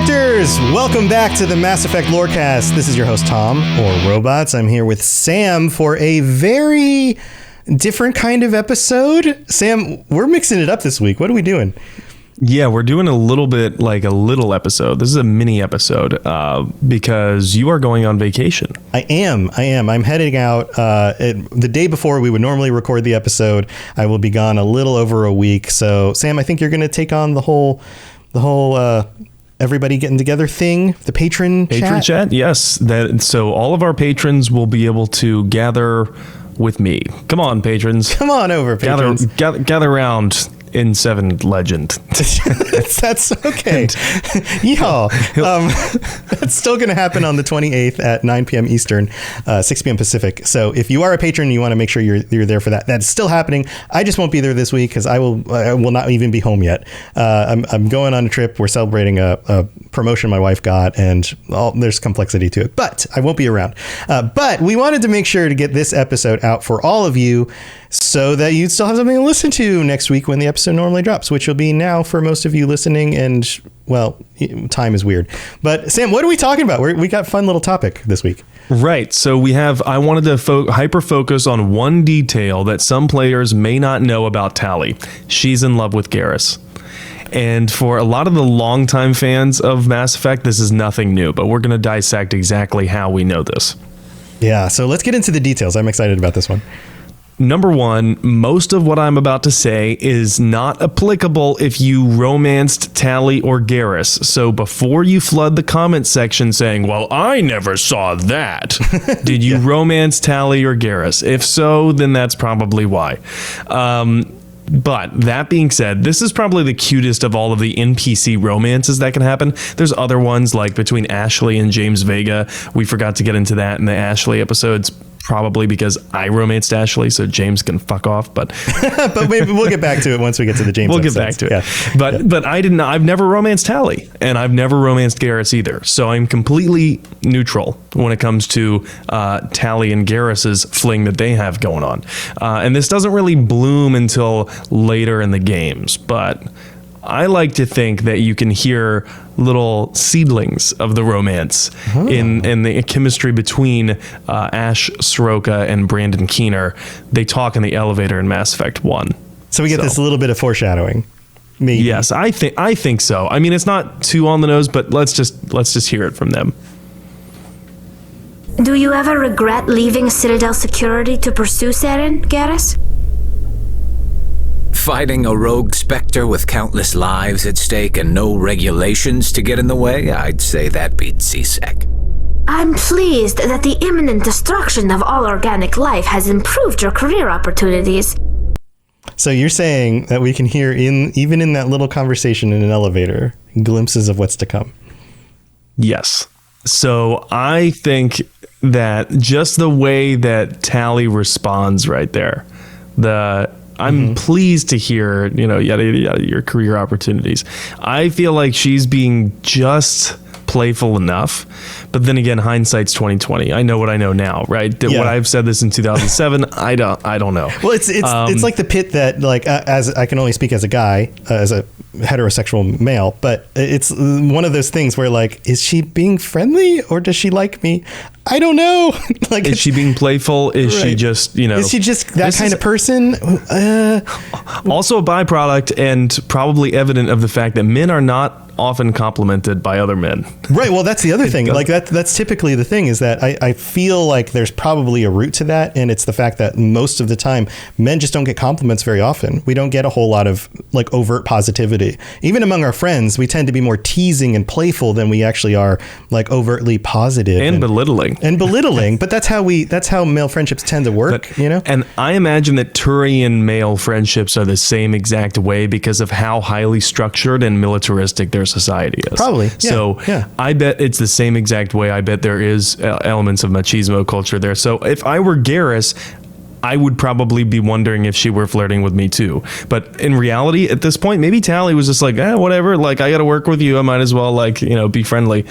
Effectors! Welcome back to the Mass Effect Lorecast. This is your host, Tom, or Robots. I'm here with Sam for a very different kind of episode. Sam, we're mixing it up this week. What are we doing? Yeah, we're doing a little bit like a little episode. This is a mini episode because you are going on vacation. I am. I'm heading out the day before we would normally record the episode. I will be gone a little over a week. So, Sam, I think you're going to take on the whole everybody getting together thing, the patron chat. Yes. So all of our patrons will be able to gather with me. Come on, patrons. Come on over, patrons. Gather around. N7 legend. That's okay. Y'all. That's still going to happen on the 28th at 9 p.m. Eastern, 6 p.m. Pacific. So if you are a patron, you want to make sure you're there for that. That's still happening. I just won't be there this week because I will not even be home yet. I'm going on a trip. We're celebrating a promotion my wife got, and there's complexity to it. But I won't be around. But we wanted to make sure to get this episode out for all of you, so that you'd still have something to listen to next week when the episode normally drops, which will be now for most of you listening. And, well, time is weird. But, Sam, what are we talking about? We got a fun little topic this week. Right. So I wanted to hyper focus on one detail that some players may not know about Tali. She's in love with Garrus. And for a lot of the longtime fans of Mass Effect, this is nothing new, but we're going to dissect exactly how we know this. Yeah, so let's get into the details. I'm excited about this one. Number one, most of what I'm about to say is not applicable if you romanced Tali or Garrus. So before you flood the comment section saying, well, I never saw that, did you romance Tali or Garrus? If so, then that's probably why. But that being said, this is probably the cutest of all of the NPC romances that can happen. There's other ones like between Ashley and James Vega. We forgot to get into that in the Ashley episodes, probably because I romanced Ashley, so James can fuck off. But but maybe we'll get back to it once we get to the James. We'll get back to it. Yeah. But I didn't. I've never romanced Tali, and I've never romanced Garrus either. So I'm completely neutral when it comes to Tali and Garrus's fling that they have going on. And this doesn't really bloom until later in the games, but I like to think that you can hear little seedlings of the romance in the chemistry between Ash Soroka and Brandon Keener. They talk in the elevator in Mass Effect 1. So we get this little bit of foreshadowing. Maybe. Yes, I think so. I mean, it's not too on the nose, but let's just hear it from them. Do you ever regret leaving Citadel Security to pursue Saren, Garrus? Fighting a rogue Spectre with countless lives at stake and no regulations to get in the way, I'd say that beats CSEC. I'm pleased that the imminent destruction of all organic life has improved your career opportunities. So you're saying that we can hear even in that little conversation in an elevator, glimpses of what's to come. Yes. So I think that just the way that Tali responds right there, I'm pleased to hear, yada, yada, yada, your career opportunities. I feel like she's being just playful enough, but then again, hindsight's 2020. I know what I know now, right? What I've said this in 2007, I don't know. Well, it's like the pit that, like, as I can only speak as a guy, as a heterosexual male, but it's one of those things where, like, is she being friendly or does she like me? I don't know. Like, is she being playful? Is she just, is she just that kind of person? Also a byproduct and probably evident of the fact that men are not often complimented by other men. Right. Well, that's the other thing. Like that's typically the thing is that I feel like there's probably a root to that. And it's the fact that most of the time men just don't get compliments very often. We don't get a whole lot of like overt positivity. Even among our friends, we tend to be more teasing and playful than we actually are like overtly positive and belittling. But that's how male friendships tend to work, And I imagine that Turian male friendships are the same exact way because of how highly structured and militaristic their society is. Probably. Yeah, so I bet it's the same exact way. I bet there is elements of machismo culture there. So if I were Garrus, I would probably be wondering if she were flirting with me too. But in reality, at this point, maybe Tali was just like, whatever, like, I got to work with you. I might as well, like, be friendly.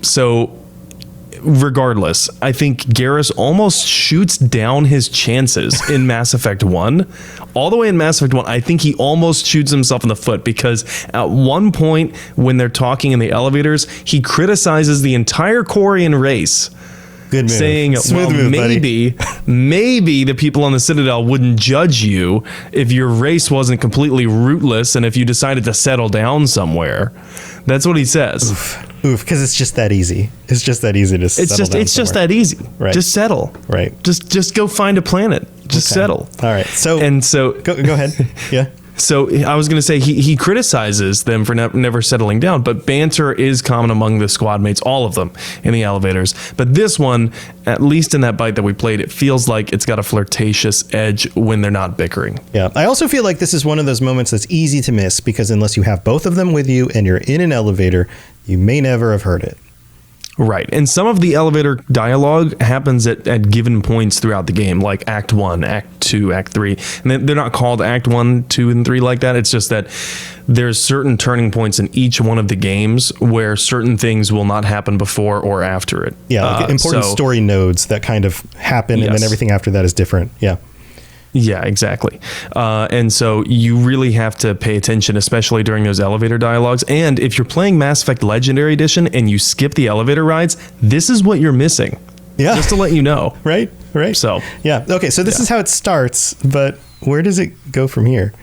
So regardless, I think Garrus almost shoots down his chances in Mass Effect 1. All the way in Mass Effect 1, I think he almost shoots himself in the foot, because at one point when they're talking in the elevators, he criticizes the entire Quarian race. Good move. Saying, Smooth well, move, maybe the people on the Citadel wouldn't judge you if your race wasn't completely rootless and if you decided to settle down somewhere. That's what he says. Oof, because it's just that easy. It's just that easy to settle down It's just that easy. Right. Just settle. Right. Just go find a planet. Just settle. All right. So go ahead. Yeah. So I was going to say he criticizes them for never settling down, but banter is common among the squad mates, all of them in the elevators. But this one, at least in that bite that we played, it feels like it's got a flirtatious edge when they're not bickering. Yeah. I also feel like this is one of those moments that's easy to miss, because unless you have both of them with you and you're in an elevator, you may never have heard it. Right. And some of the elevator dialogue happens at given points throughout the game, like Act 1, Act 2, Act 3. And they're not called Act 1, 2, and 3 like that. It's just that there's certain turning points in each one of the games where certain things will not happen before or after it. Yeah, like important story nodes that kind of happen, and then everything after that is different. Yeah. Yeah, exactly. And so you really have to pay attention, especially during those elevator dialogues. And if you're playing Mass Effect Legendary Edition and you skip the elevator rides, this is what you're missing. Yeah. Just to let you know. Right. So. Yeah. Okay, so this is how it starts, but where does it go from here?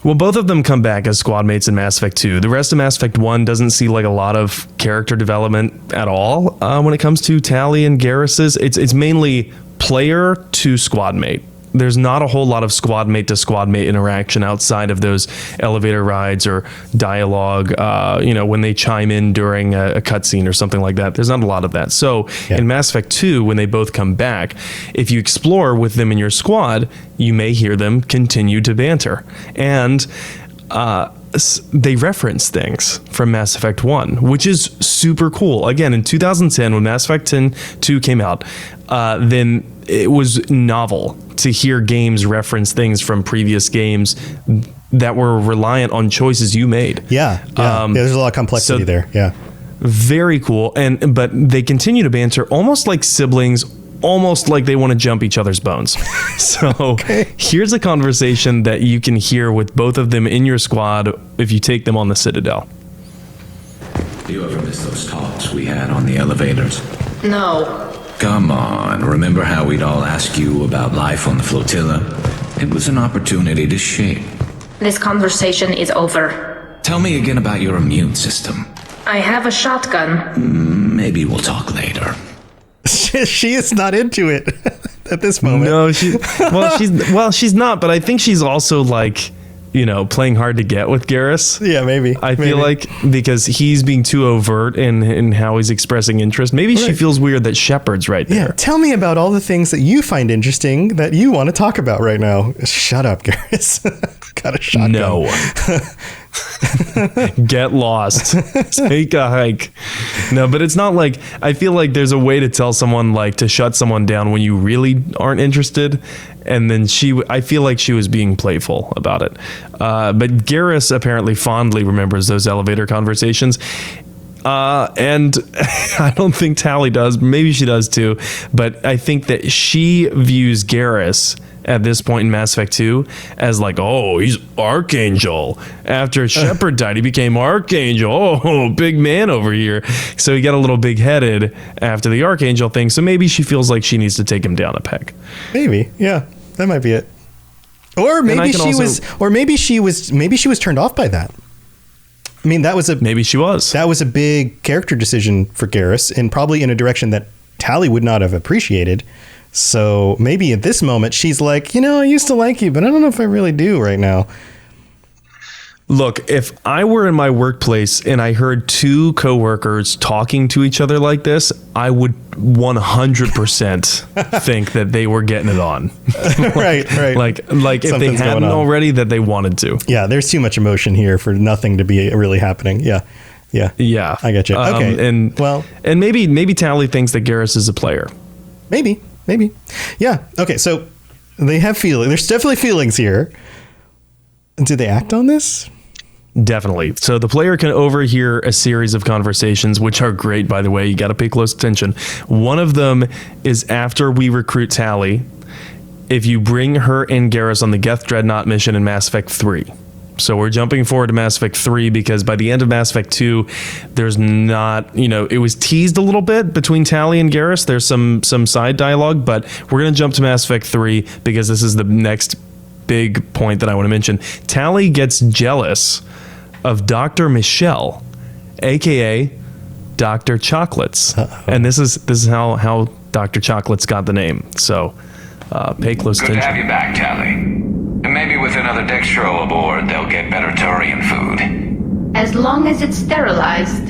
Well, both of them come back as squad mates in Mass Effect 2. The rest of Mass Effect 1 doesn't see like a lot of character development at all when it comes to Tali and Garrus's. It's mainly player to squad mate. There's not a whole lot of squad mate to squad mate interaction outside of those elevator rides or dialogue, when they chime in during a cutscene or something like that. There's not a lot of that. So in Mass Effect 2, when they both come back, if you explore with them in your squad, you may hear them continue to banter. And they reference things from Mass Effect 1, which is super cool. Again, in 2010, when Mass Effect 2 came out, then it was novel to hear games reference things from previous games that were reliant on choices you made. Yeah, there's a lot of complexity there. Yeah, very cool. But they continue to banter almost like siblings, almost like they want to jump each other's bones. So here's a conversation that you can hear with both of them in your squad if you take them on the Citadel. Do you ever miss those talks we had on the elevators? No. Come on, remember how we'd all ask you about life on the flotilla? It was an opportunity to shape. This conversation is over. Tell me again about your immune system. I have a shotgun. Maybe we'll talk later. She is not into it at this moment. No, she's not, but I think she's also like, playing hard to get with Garrus. Yeah, maybe. I feel like because he's being too overt in how he's expressing interest. Maybe she feels weird that Shepard's right there. Yeah, tell me about all the things that you find interesting that you want to talk about right now. Shut up, Garrus. Got a shotgun. No. Get lost. Take a hike. No, but it's not like, I feel like there's a way to tell someone like to shut someone down when you really aren't interested. And then I feel like she was being playful about it. But Garrus apparently fondly remembers those elevator conversations. And I don't think Tali does. Maybe she does too. But I think that she views Garrus at this point in Mass Effect 2 as like, oh, he's Archangel. After Shepard died, he became Archangel. Oh, big man over here. So he got a little big-headed after the Archangel thing. So maybe she feels like she needs to take him down a peg. Maybe, yeah, that might be it. Or maybe she was turned off by that. I mean, maybe she was. That was a big character decision for Garrus, and probably in a direction that Tali would not have appreciated. So maybe at this moment she's like, I used to like you, but I don't know if I really do right now. Look, if I were in my workplace and I heard two coworkers talking to each other like this, I would 100% think that they were getting it on. Right. Like if they hadn't already, that they wanted to. Yeah, there's too much emotion here for nothing to be really happening. Yeah. I get you. Okay. And maybe Tali thinks that Garrus is a player. Maybe. Yeah. Okay. So they have feelings. There's definitely feelings here. Do they act on this? Definitely. So the player can overhear a series of conversations, which are great, by the way. You got to pay close attention. One of them is after we recruit Tali, if you bring her and Garrus on the Geth Dreadnought mission in Mass Effect 3. So we're jumping forward to Mass Effect 3 because by the end of Mass Effect 2, there's not, it was teased a little bit between Tali and Garrus. There's some side dialogue, but we're going to jump to Mass Effect 3 because this is the next big point that I want to mention. Tali gets jealous of Dr. Michelle, aka Dr. Chocolates. And this is how Dr. Chocolates got the name. So pay close attention. Good to have you back, Tali. And maybe with another Dextro aboard, they'll get better Turian food. As long as it's sterilized.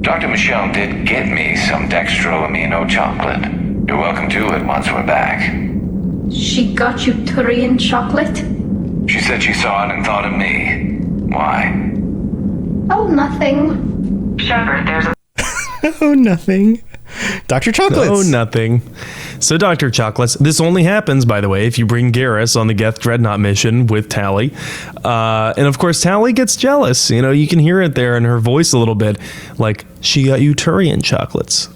Dr. Michelle did get me some Dextro Amino chocolate. You're welcome to it once we're back. She got you Turian chocolate? She said she saw it and thought of me. Why? Oh, nothing. Shepard, there's a... Oh, nothing. Dr. Chocolates. Oh, nothing. So, Dr. Chocolates, this only happens, by the way, if you bring Garrus on the Geth Dreadnought mission with Tali. And, of course, Tali gets jealous. You can hear it there in her voice a little bit. Like, she got you Turian chocolates.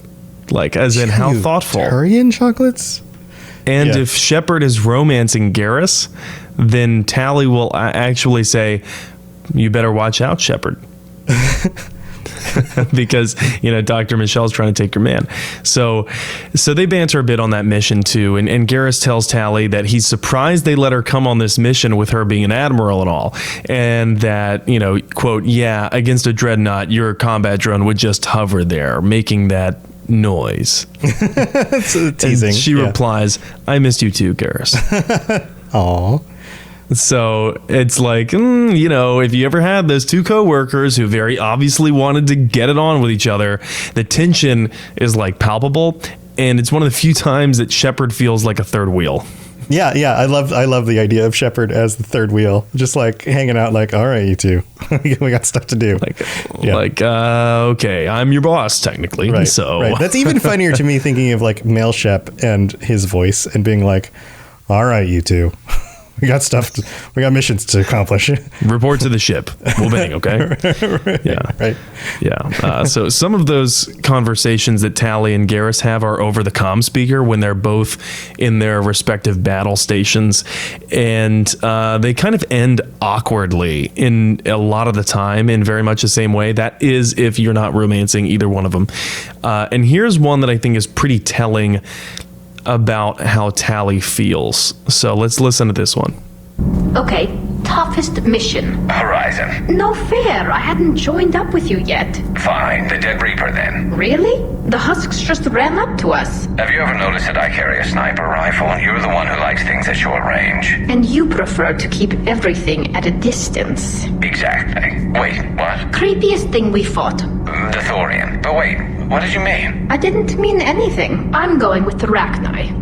Like, as in, how thoughtful. Turian chocolates? And Yeah. if Shepard is romancing Garrus, then Tali will actually say, you better watch out, Shepard. Because Dr. Michelle's trying to take your man. So they banter a bit on that mission too, and Garrus tells Tali that he's surprised they let her come on this mission with her being an admiral and all, and that quote, yeah, against a dreadnought your combat drone would just hover there making that noise. That's teasing. And she replies, I missed you too, Garrus. Aw. So it's like, if you ever had those two coworkers who very obviously wanted to get it on with each other, the tension is like palpable, and it's one of the few times that Shepard feels like a third wheel. Yeah. I love the idea of Shepard as the third wheel, just like hanging out. Like, all right, you two, we got stuff to do. Okay, I'm your boss technically. Right. So right. That's even funnier to me, thinking of like male Shep and his voice, and being like, all right, you two. We got missions to accomplish. Report to the ship. We'll bang, okay? Right, Yeah. Right. Yeah. So some of those conversations that Tali and Garrus have are over the comm speaker when they're both in their respective battle stations. And they kind of end awkwardly in a lot of the time in very much the same way. That is if you're not romancing either one of them. And here's one that I think is pretty telling about how Tali feels. So let's listen to this one. Okay, toughest mission. Horizon. No fair, I hadn't joined up with you yet. Fine, the Dead Reaper then. Really? The Husks just ran up to us. Have you ever noticed that I carry a sniper rifle and you're the one who likes things at short range? And you prefer to keep everything at a distance. Exactly. Wait, what? Creepiest thing we fought. The Thorian. But wait, what did you mean? I didn't mean anything. I'm going with the Rachni.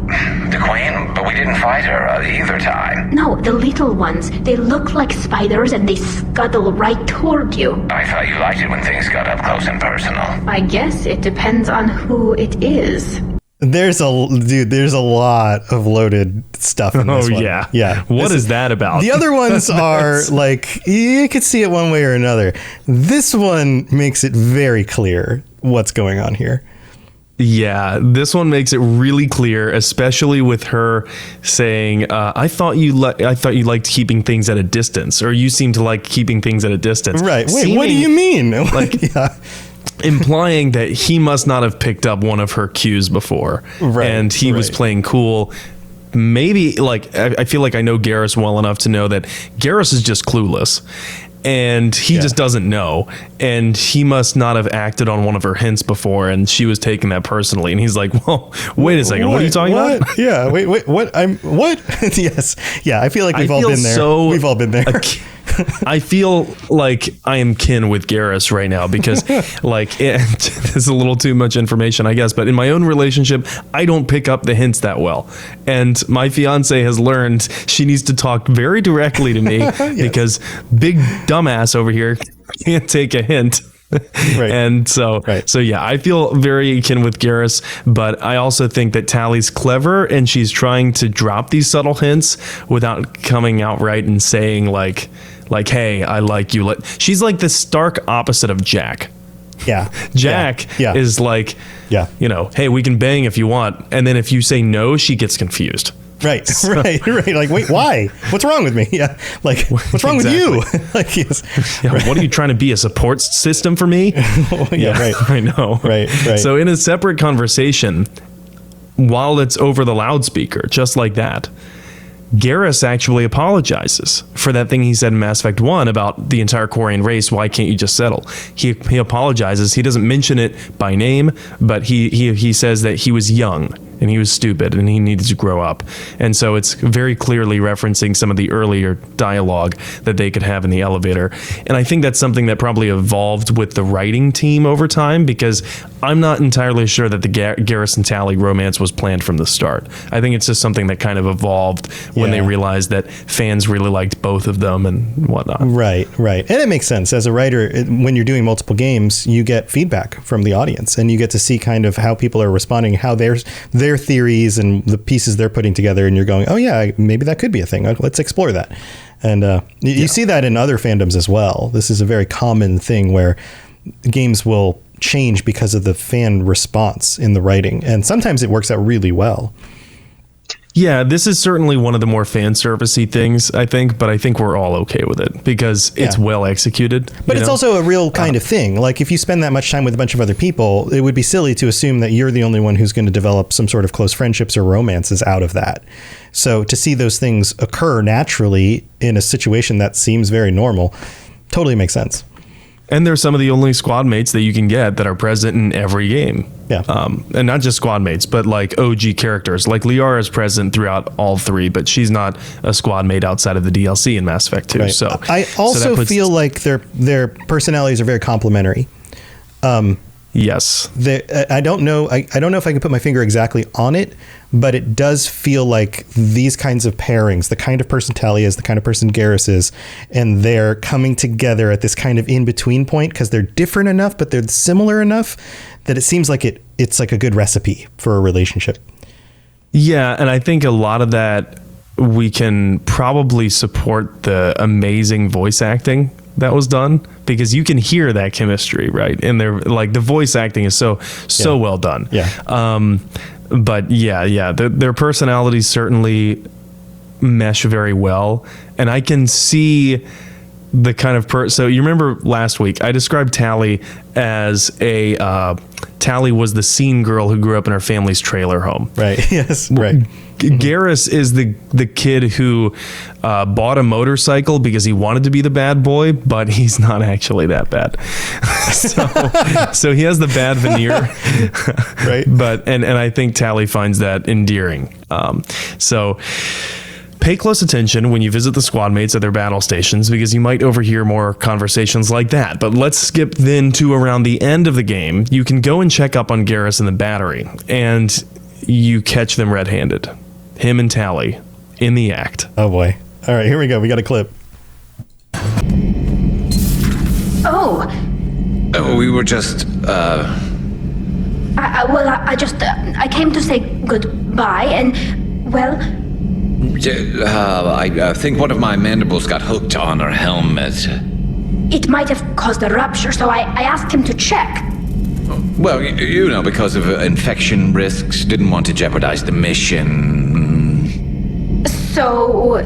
The Queen? But we didn't fight her either time. No, the little ones. They look like spiders and they scuttle right toward you. I thought you liked it when things got up close and personal. I guess it depends on who it is. There's a lot of loaded stuff in this one. Yeah. What is that about? The other ones are like, you could see it one way or another. This one makes it very clear what's going on here. Yeah, this one makes it really clear, especially with her saying, "I thought you liked keeping things at a distance, or you seem to like keeping things at a distance." Right. Wait, what do you mean? Like, yeah. Implying that he must not have picked up one of her cues before, Right, and he was playing cool. Maybe, like, I feel like I know Garrus well enough to know that Garrus is just clueless. And he just doesn't know, and he must not have acted on one of her hints before, and she was taking that personally. And he's like, "Well, wait a second, what are you talking about?" Yeah, wait, what? What? Yes, yeah. I feel like we've all been there. We've all been there. I feel like I am kin with Garrus right now because, like, this is a little too much information, I guess. But in my own relationship, I don't pick up the hints that well, and my fiance has learned she needs to talk very directly to me because big dumbass over here can't take a hint. Right. And so yeah, I feel very akin with Garrus, but I also think that Tali's clever and she's trying to drop these subtle hints without coming out right and saying like like, hey, I like you. She's like the stark opposite of Jack. Yeah. Jack is like, you know, hey, we can bang if you want. And then if you say no, she gets confused. Right. Right. Like, wait, why? What's wrong with me? Yeah. Like, what's wrong with you? Like, yes. Yeah, what are you trying to be, a support system for me? Right. I know. Right. So in a separate conversation, while it's over the loudspeaker, just like that, Garrus actually apologizes for that thing he said in Mass Effect 1 about the entire Quarian race. Why can't you just settle? He apologizes. He doesn't mention it by name, but he says that he was young and he was stupid and he needed to grow up. And so it's very clearly referencing some of the earlier dialogue that they could have in the elevator. And I think that's something that probably evolved with the writing team over time, because I'm not entirely sure that the Garrus and Tali romance was planned from the start. I think it's just something that kind of evolved when they realized that fans really liked both of them and whatnot. Right. And it makes sense. As a writer, when you're doing multiple games, you get feedback from the audience and you get to see kind of how people are responding, how their theories and the pieces they're putting together, and you're going, oh yeah, maybe that could be a thing. Let's explore that. And you see that in other fandoms as well. This is a very common thing where games will change because of the fan response in the writing, and sometimes it works out really well. Yeah, this is certainly one of the more fan servicey things, I think, but I think we're all okay with it because it's well executed. But it's also a real kind of thing. Like, if you spend that much time with a bunch of other people, it would be silly to assume that you're the only one who's going to develop some sort of close friendships or romances out of that. So to see those things occur naturally in a situation that seems very normal totally makes sense. And they're some of the only squad mates that you can get that are present in every game. Yeah. And not just squad mates, but like OG characters. Like Liara is present throughout all three, but she's not a squad mate outside of the DLC in Mass Effect 2. Right. So I also feel like their personalities are very complementary. Yes. I don't know if I can put my finger exactly on it, but it does feel like these kinds of pairings, the kind of person Tali is, the kind of person Garrus is, and they're coming together at this kind of in-between point because they're different enough, but they're similar enough that it seems like it's like a good recipe for a relationship. Yeah, and I think a lot of that we can probably support the amazing voice acting that was done, because you can hear that chemistry, right? And they're like, the voice acting is so well done. Yeah. But their personalities certainly mesh very well, and I can see the kind of so you remember last week I described Tali as Tali was the scene girl who grew up in her family's trailer home. Right. Yes. Right. Garrus is the kid who bought a motorcycle because he wanted to be the bad boy, but he's not actually that bad. so he has the bad veneer, right? But and I think Tali finds that endearing. So pay close attention when you visit the squad mates at their battle stations, because you might overhear more conversations like that. But let's skip then to around the end of the game. You can go and check up on Garrus and the battery, and you catch them red-handed. Him and Tali in the act. Oh boy. All right, here we go. We got a clip. Oh, we were just, I came to say goodbye, and, well... I think one of my mandibles got hooked on her helmet. It might have caused a rupture, so I asked him to check. Well, you know, because of infection risks, didn't want to jeopardize the mission. So...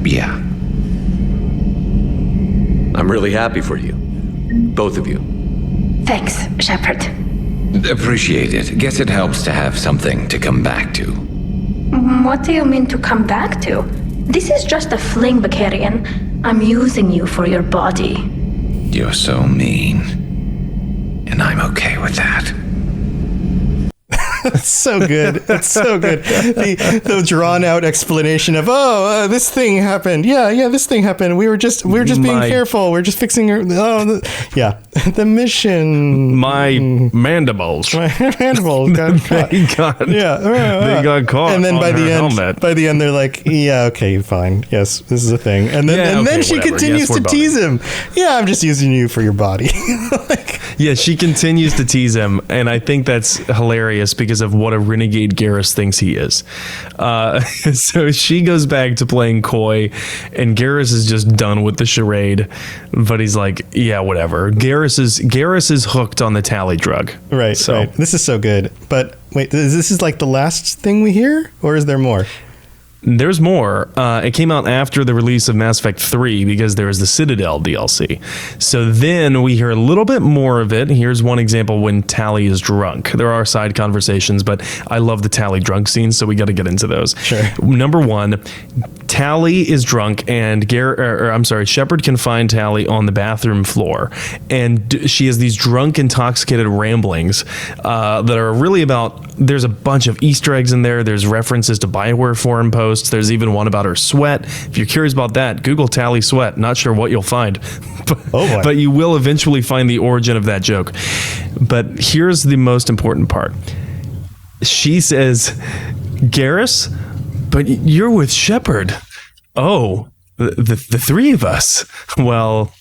Yeah. I'm really happy for you. Both of you. Thanks, Shepard. Appreciate it. Guess it helps to have something to come back to. What do you mean to come back to? This is just a fling, Bakarian. I'm using you for your body. You're so mean. And I'm okay with that. That's so good. That's so good. The drawn out explanation of, this thing happened. Yeah, this thing happened. We were just being careful. We're just fixing her. The mission. My mandibles. My mandibles got caught. They got caught. And then by the end, they're like, yeah, okay, fine. Yes, this is a thing. And then she continues to tease him. Yeah, I'm just using you for your body. Yeah, she continues to tease him, and I think that's hilarious because of what a renegade Garrus thinks he is. So she goes back to playing coy, and Garrus is just done with the charade. But he's like, yeah, whatever. Garrus is hooked on the Tali drug. Right, so. right. This is so good. But wait, this is like the last thing we hear, or is there more? There's more. It came out after the release of Mass Effect 3 because there was the Citadel DLC. So then we hear a little bit more of it. Here's one example when Tali is drunk. There are side conversations, but I love the Tali drunk scenes, so we got to get into those. Sure. Number one, Tali is drunk, and Shepard can find Tali on the bathroom floor, and she has these drunk, intoxicated ramblings that are really about. There's a bunch of Easter eggs in there. There's references to BioWare forum posts. There's even one about her sweat. If you're curious about that, Google Tali sweat. Not sure what you'll find, but you will eventually find the origin of that joke. But here's the most important part. She says, Garrus, but you're with Shepard. Oh, the three of us. Well,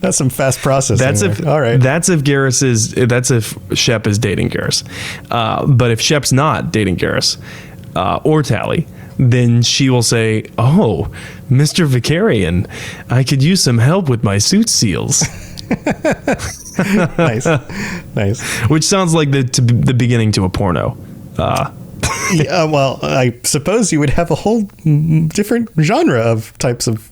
That's some fast processing. All right. That's if Shep is dating Garrus. But if Shep's not dating Garrus or Tali, then she will say, "Oh, Mr. Vicarian, I could use some help with my suit seals." Nice. Which sounds like the beginning to a porno. Yeah, well, I suppose you would have a whole different genre of types of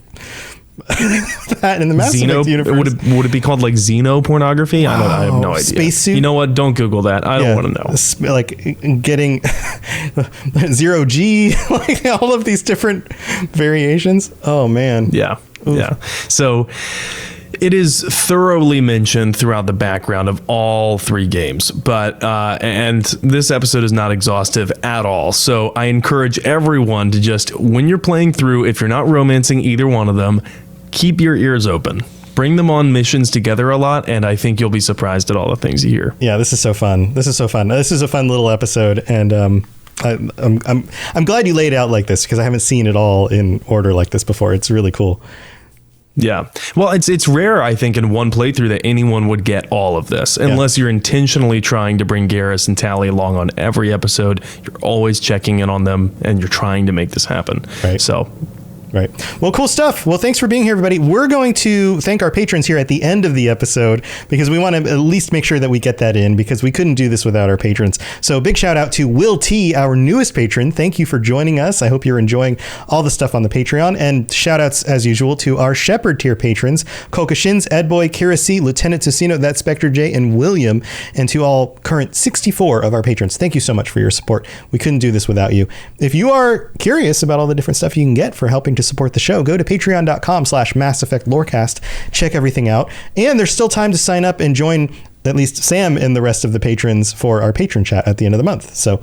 that in the Mass Effect universe. Would it be called like xenopornography? I have no idea. Spacesuit? You know what? Don't Google that. I don't want to know. Like getting zero G, like all of these different variations. Oh man. Yeah. Oof. Yeah. So it is thoroughly mentioned throughout the background of all three games, but and this episode is not exhaustive at all. So I encourage everyone to just, when you're playing through, if you're not romancing either one of them, keep your ears open. Bring them on missions together a lot, and I think you'll be surprised at all the things you hear. Yeah, this is so fun. This is a fun little episode, and I'm glad you laid it out like this because I haven't seen it all in order like this before. It's really cool. Yeah. Well, it's rare, I think, in one playthrough that anyone would get all of this, unless you're intentionally trying to bring Garrus and Tali along on every episode. You're always checking in on them, and you're trying to make this happen. Right. So... Right. Well, cool stuff. Well, thanks for being here, everybody. We're going to thank our patrons here at the end of the episode because we want to at least make sure that we get that in because we couldn't do this without our patrons. So big shout out to Will T, our newest patron. Thank you for joining us. I hope you're enjoying all the stuff on the Patreon. And shout outs, as usual, to our Shepherd tier patrons, Coca Shins, Edboy, Kira C, Lieutenant Tocino, That Spectre J, and William, and to all current 64 of our patrons. Thank you so much for your support. We couldn't do this without you. If you are curious about all the different stuff you can get for helping to support the show, go to patreon.com/Mass Effect Lorecast. Check everything out. And there's still time to sign up and join at least Sam and the rest of the patrons for our patron chat at the end of the month. So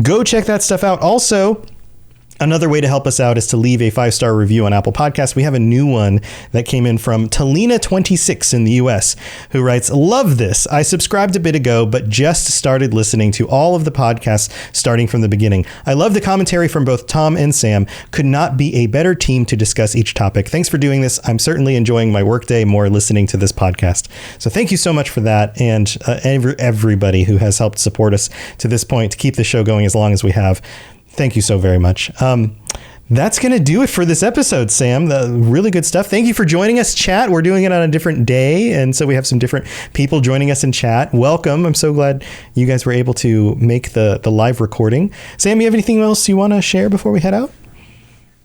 go check that stuff out. Also, another way to help us out is to leave a 5-star review on Apple Podcasts. We have a new one that came in from Talina26 in the US, who writes, "Love this. I subscribed a bit ago, but just started listening to all of the podcasts starting from the beginning. I love the commentary from both Tom and Sam. Could not be a better team to discuss each topic. Thanks for doing this. I'm certainly enjoying my workday more listening to this podcast." So thank you so much for that. And everybody who has helped support us to this point to keep the show going as long as we have. Thank you so very much. That's going to do it for this episode, Sam. The really good stuff. Thank you for joining us, chat. We're doing it on a different day, and so we have some different people joining us in chat. Welcome. I'm so glad you guys were able to make the live recording. Sam, you have anything else you want to share before we head out?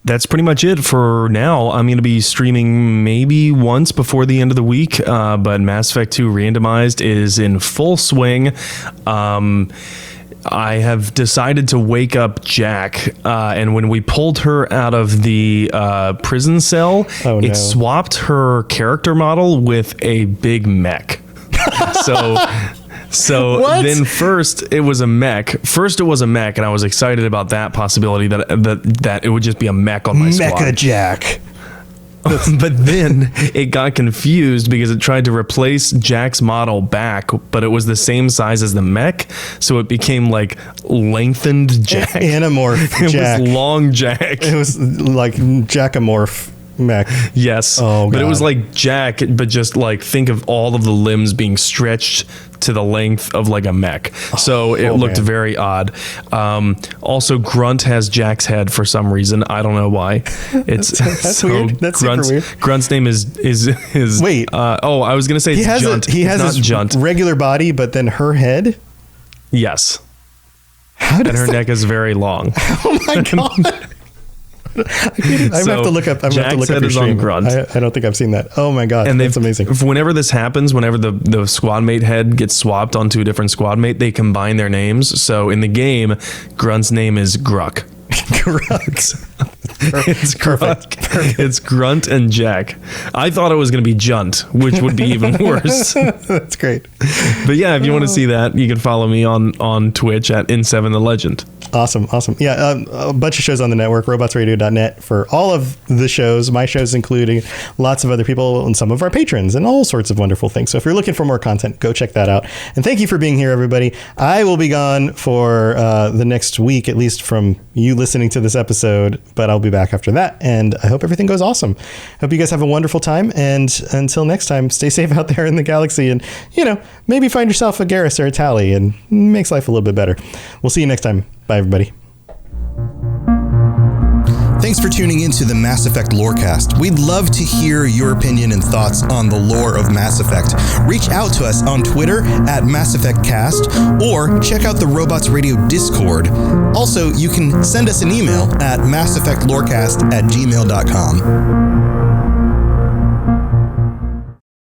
That's pretty much it for now. I'm going to be streaming maybe once before the end of the week, but Mass Effect 2 Randomized is in full swing. I have decided to wake up Jack, and when we pulled her out of the prison cell, it swapped her character model with a big mech. So then first it was a mech. And I was excited about that possibility that it would just be a mech on my squad. Mecha Jack. But then it got confused because it tried to replace Jack's model back, but it was the same size as the mech, so it became like lengthened Jack. Anamorph Jack. It was long Jack. It was like Jackamorph. mech. Yes. Oh, but it God. was like Jack, but just like think of all of the limbs being stretched to the length of like a mech. So it looked man. very odd. Also, Grunt has Jack's head for some reason. I don't know why. It's That's weird. That's super weird. Grunt's name is Wait. I was gonna say He it's has Junt. he has It's not his Junt. regular body, but then her head. Yes. How does And her that- neck is very long. Oh my God. I'm gonna have to look up. I'm gonna have to look Jack's up head your is on stream. Grunt. I don't think I've seen that. Oh my God, And that's amazing. Whenever this happens, whenever the squad mate head gets swapped onto a different squad mate, they combine their names. So in the game, Grunt's name is Gruck. Grunt. It's Grunt. It's Grunt and Jack. I thought it was going to be Junt, which would be even worse. That's great. But yeah, if you want to see that, you can follow me on Twitch at N7 the Legend. Awesome. Yeah, a bunch of shows on the network, robotsradio.net for all of the shows, my shows including lots of other people and some of our patrons and all sorts of wonderful things. So if you're looking for more content, go check that out. And thank you for being here, everybody. I will be gone for the next week, at least from you listening to this episode, but I'll be back after that. And I hope everything goes awesome. Hope you guys have a wonderful time. And until next time, stay safe out there in the galaxy and, maybe find yourself a Garrus or a Tali and makes life a little bit better. We'll see you next time. Bye, everybody. Thanks for tuning into the Mass Effect Lorecast. We'd love to hear your opinion and thoughts on the lore of Mass Effect. Reach out to us on Twitter at Mass Effect Cast or check out the Robots Radio Discord. Also, you can send us an email at masseffectlorecast@gmail.com.